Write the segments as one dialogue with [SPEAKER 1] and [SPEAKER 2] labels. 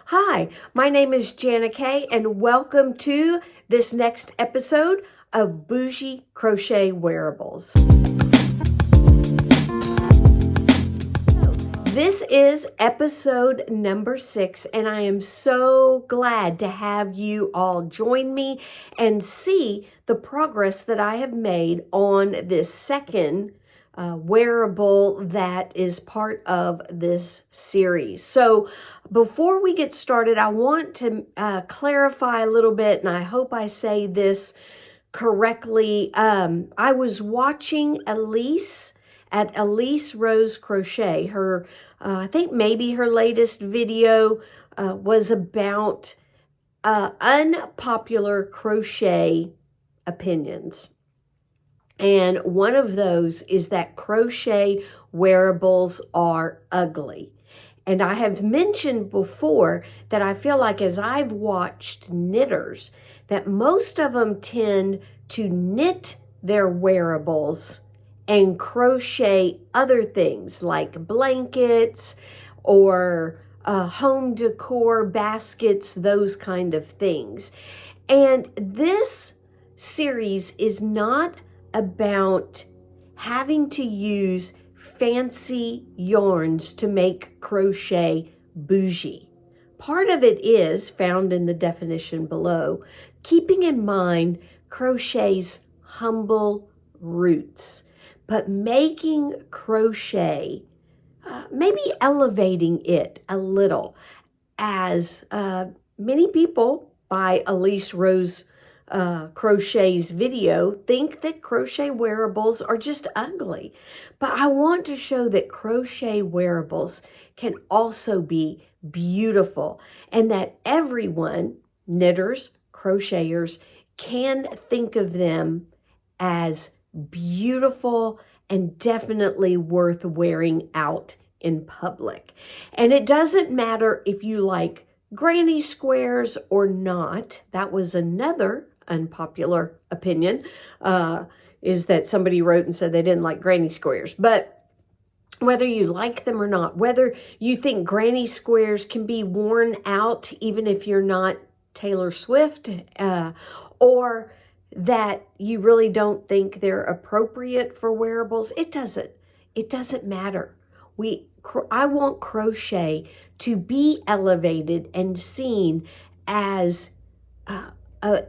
[SPEAKER 1] Hi, my name is Jana Kay, and welcome to this next episode of Boujee Crochet Wearables. This is episode number 6, and I am so glad to have you all join me and see the progress that I have made on this second wearable that is part of this series. So before we get started, I want to clarify a little bit, and I hope I say this correctly. I was watching Elise at Elise Rose Crochet. Her, I think maybe her latest video was about unpopular crochet opinions. And one of those is that crochet wearables are ugly. And I have mentioned before that I feel like as I've watched knitters, that most of them tend to knit their wearables and crochet other things like blankets or home decor, baskets, those kind of things. And this series is not about having to use fancy yarns to make crochet bougie. Part of it is found in the definition below, keeping in mind crochet's humble roots, but making crochet, maybe elevating it a little, as many people by Elise Rose Crochet's video think that crochet wearables are just ugly. But I want to show that crochet wearables can also be beautiful, and that everyone, knitters, crocheters, can think of them as beautiful and definitely worth wearing out in public. And it doesn't matter if you like granny squares or not. That was another unpopular opinion, is that somebody wrote and said they didn't like granny squares. But whether you like them or not, whether you think granny squares can be worn out even if you're not Taylor Swift, or that you really don't think they're appropriate for wearables, it doesn't matter. I want crochet to be elevated and seen as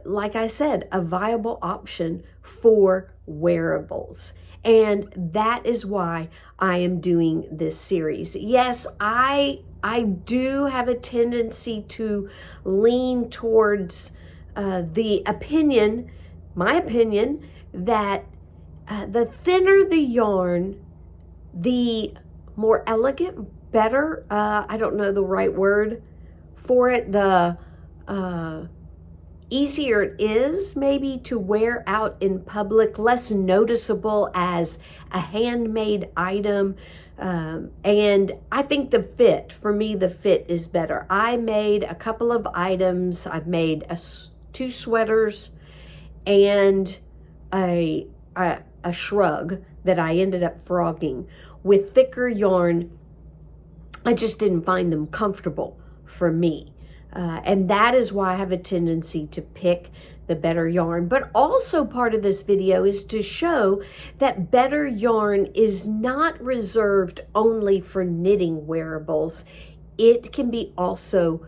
[SPEAKER 1] like I said, a viable option for wearables. And that is why I am doing this series. Yes, I do have a tendency to lean towards the opinion, my opinion, that the thinner the yarn, the more elegant, better, I don't know the right word for it, the easier it is maybe to wear out in public, less noticeable as a handmade item. And I think the fit, for me, the fit is better. I made a couple of items. I've made 2 sweaters and a shrug that I ended up frogging with thicker yarn. I just didn't find them comfortable for me. And that is why I have a tendency to pick the better yarn. But also part of this video is to show that better yarn is not reserved only for knitting wearables. It can be also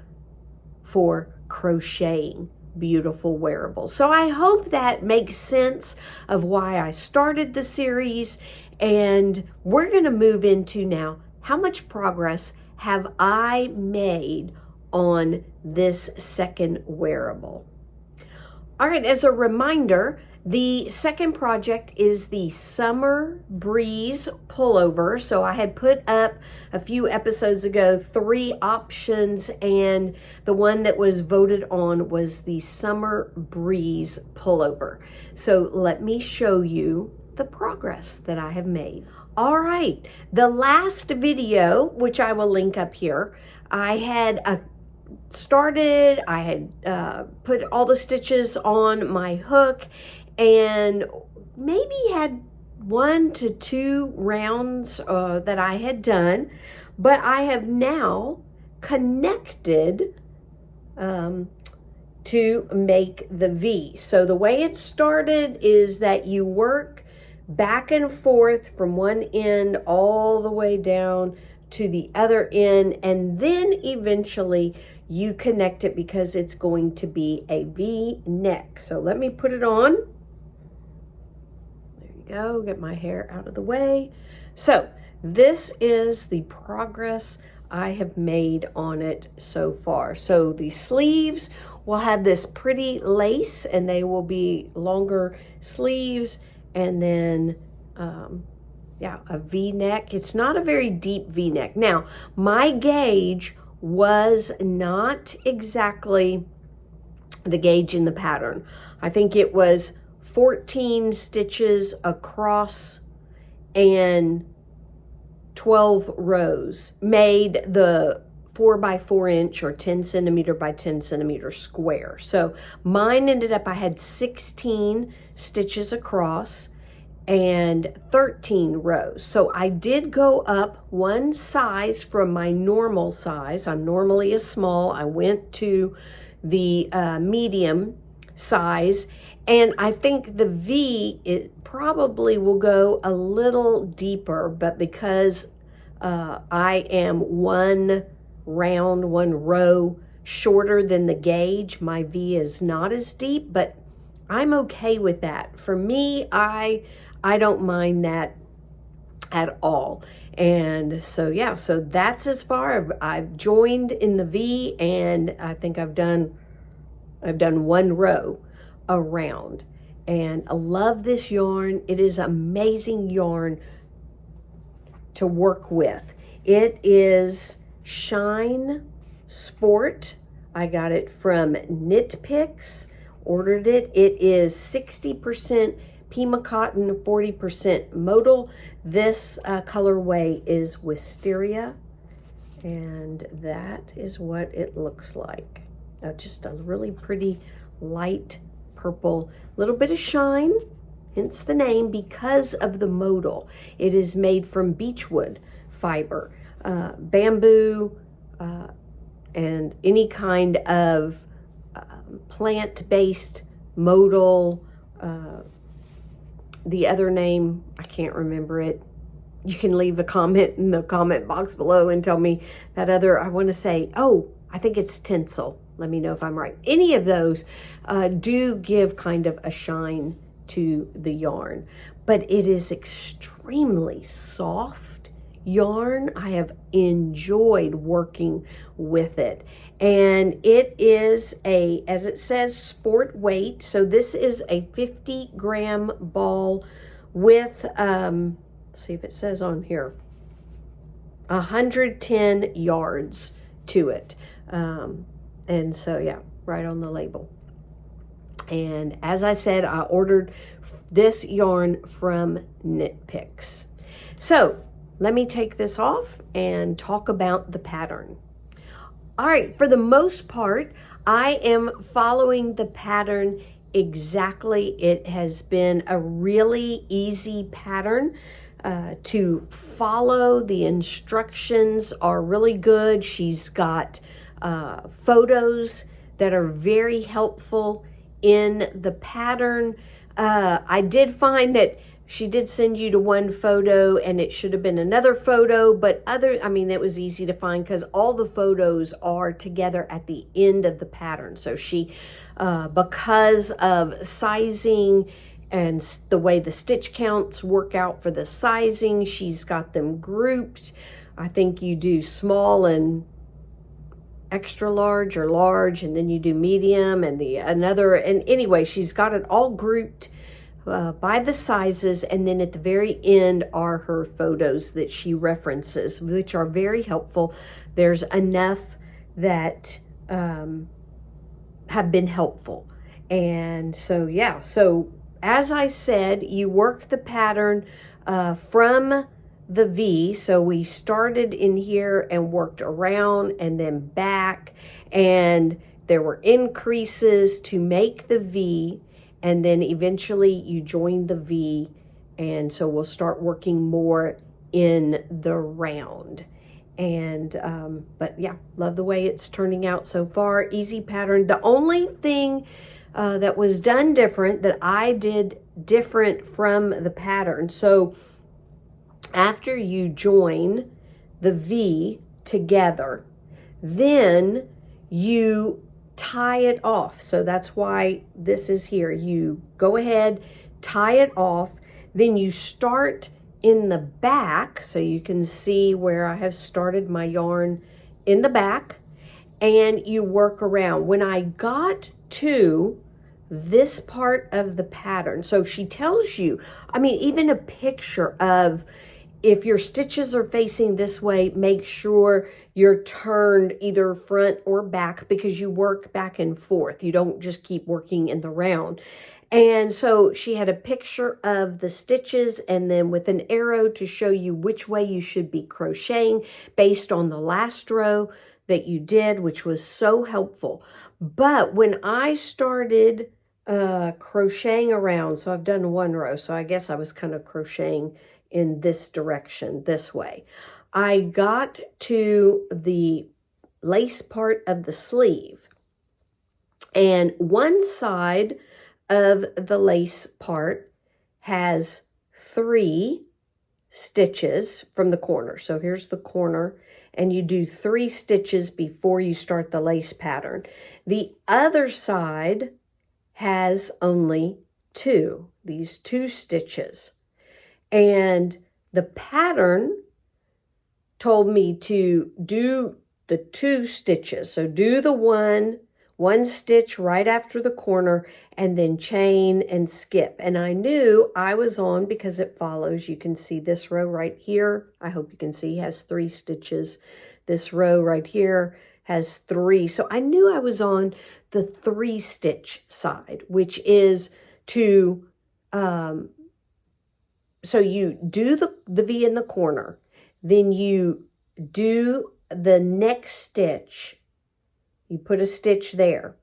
[SPEAKER 1] for crocheting beautiful wearables. So I hope that makes sense of why I started the series. And we're going to move into now, how much progress have I made on this second wearable? All right, as a reminder, the second project is the Summer Breeze pullover. So I had put up a few episodes ago 3 options, and the one that was voted on was the Summer Breeze pullover. So let me show you the progress that I have made. All right, the last video, which I will link up here, I had I had put all the stitches on my hook and maybe had 1 to 2 rounds that I had done, but I have now connected to make the V. So the way it started is that you work back and forth from one end all the way down to the other end, and then eventually you connect it because it's going to be a V neck. So let me put it on. There you go, get my hair out of the way. So this is the progress I have made on it so far. So the sleeves will have this pretty lace, and they will be longer sleeves, and then yeah, a V-neck. It's not a very deep V-neck. Now, my gauge was not exactly the gauge in the pattern. I think it was 14 stitches across and 12 rows made the 4x4" or 10 centimeter by 10 centimeter square. So mine ended up, I had 16 stitches across and 13 rows. So I did go up one size from my normal size. I'm normally a small. I went to the medium size, and I think the V, it probably will go a little deeper, but because I am one row shorter than the gauge, my V is not as deep, but I'm okay with that. For me, I don't mind that at all. And so yeah, so that's as far I've joined in the V, and I think I've done one row around. And I love this yarn. It is amazing yarn to work with. It is Shine Sport. I got it from Knit Picks, ordered it. It is 60% Pima cotton, 40% modal. This colorway is Wisteria, and that is what it looks like. Just a really pretty light purple, little bit of shine, hence the name, because of the modal. It is made from beechwood fiber, bamboo, and any kind of plant-based modal. The other name, I can't remember it. You can leave a comment in the comment box below and tell me that other, I want to say, oh, I think it's tinsel. Let me know if I'm right. Any of those do give kind of a shine to the yarn, but it is extremely soft yarn. I have enjoyed working with it, and it is a, as it says, sport weight. So this is a 50-gram ball with let's see if it says on here, 110 yards to it. And so yeah, right on the label. And as I said, I ordered this yarn from Knit Picks. So let me take this off and talk about the pattern. All right, for the most part, I am following the pattern exactly. It has been a really easy pattern to follow. The instructions are really good. She's got photos that are very helpful in the pattern. I did find that she did send you to one photo and it should have been another photo, but it was easy to find because all the photos are together at the end of the pattern. So she, because of sizing and the way the stitch counts work out for the sizing, she's got them grouped. I think you do small and extra large or large, and then you do medium and and anyway, she's got it all grouped by the sizes, and then at the very end are her photos that she references, which are very helpful. There's enough that have been helpful. And so yeah, so as I said, you work the pattern from the V. So we started in here and worked around and then back, and there were increases to make the V, and then eventually you join the V, and so we'll start working more in the round. And, but yeah, love the way it's turning out so far. Easy pattern. The only thing that was done different, that I did different from the pattern. So after you join the V together, then you tie it off. So that's why this is here. You go ahead, tie it off, then you start in the back, so you can see where I have started my yarn in the back, and you work around. When I got to this part of the pattern, so she tells you, I mean, even a picture of, if your stitches are facing this way, make sure you're turned either front or back, because you work back and forth. You don't just keep working in the round. And so she had a picture of the stitches, and then with an arrow to show you which way you should be crocheting based on the last row that you did, which was so helpful. But when I started crocheting around, so I've done one row, so I guess I was kind of crocheting in this direction, this way. I got to the lace part of the sleeve, and one side of the lace part has 3 stitches from the corner. So here's the corner, and you do 3 stitches before you start the lace pattern. The other side has only 2, these 2 stitches. And the pattern told me to do the 2 stitches. So do the one stitch right after the corner, and then chain and skip. And I knew I was on, because it follows. You can see this row right here. I hope you can see has 3 stitches. This row right here has 3. So I knew I was on the 3 stitch side, which is to, so you do the V in the corner, then you do the next stitch. You put a stitch there.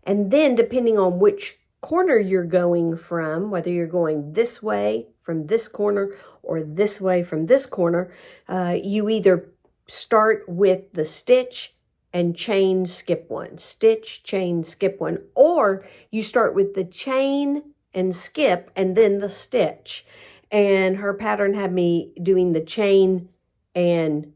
[SPEAKER 1] And then depending on which corner you're going from, whether you're going this way from this corner or this way from this corner, you either start with the stitch and chain, skip 1. Stitch, chain, skip 1. Or you start with the chain and skip and then the stitch. And her pattern had me doing the chain and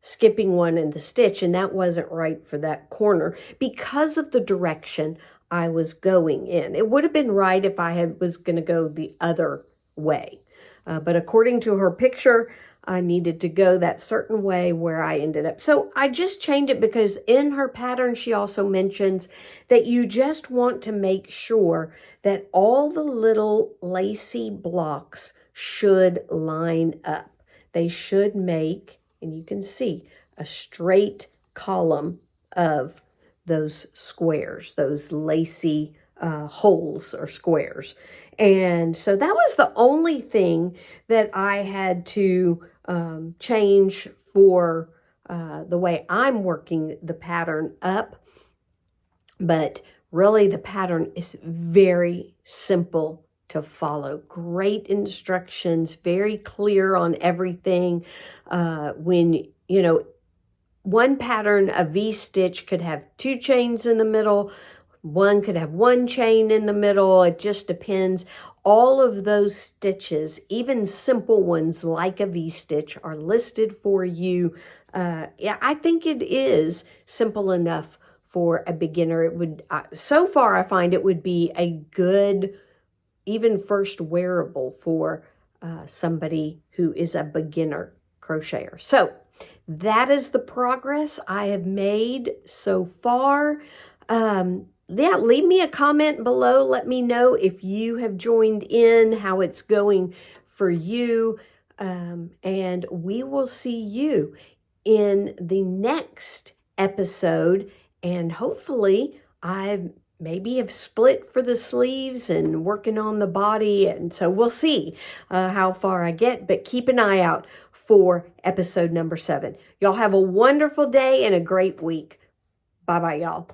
[SPEAKER 1] skipping 1 in the stitch, and that wasn't right for that corner because of the direction I was going in. It would have been right if I was going to go the other way. But according to her picture, I needed to go that certain way where I ended up. So I just changed it because in her pattern, she also mentions that you just want to make sure that all the little lacy blocks should line up. They should make, and you can see, a straight column of those squares, those lacy holes or squares. And so that was the only thing that I had to change for the way I'm working the pattern up. But really the pattern is very simple to follow. Great instructions, very clear on everything. When, you know, one pattern, a V-stitch could have 2 chains in the middle. One could have 1 chain in the middle. It just depends. All of those stitches, even simple ones like a V-stitch, are listed for you. Yeah, I think it is simple enough for a beginner. It would, so far I find it would be a good, even first wearable for somebody who is a beginner crocheter. So that is the progress I have made so far. Yeah, leave me a comment below. Let me know if you have joined in, how it's going for you. And we will see you in the next episode. And hopefully I maybe have split for the sleeves and working on the body. And so we'll see how far I get. But keep an eye out for episode number 7. Y'all have a wonderful day and a great week. Bye-bye, y'all.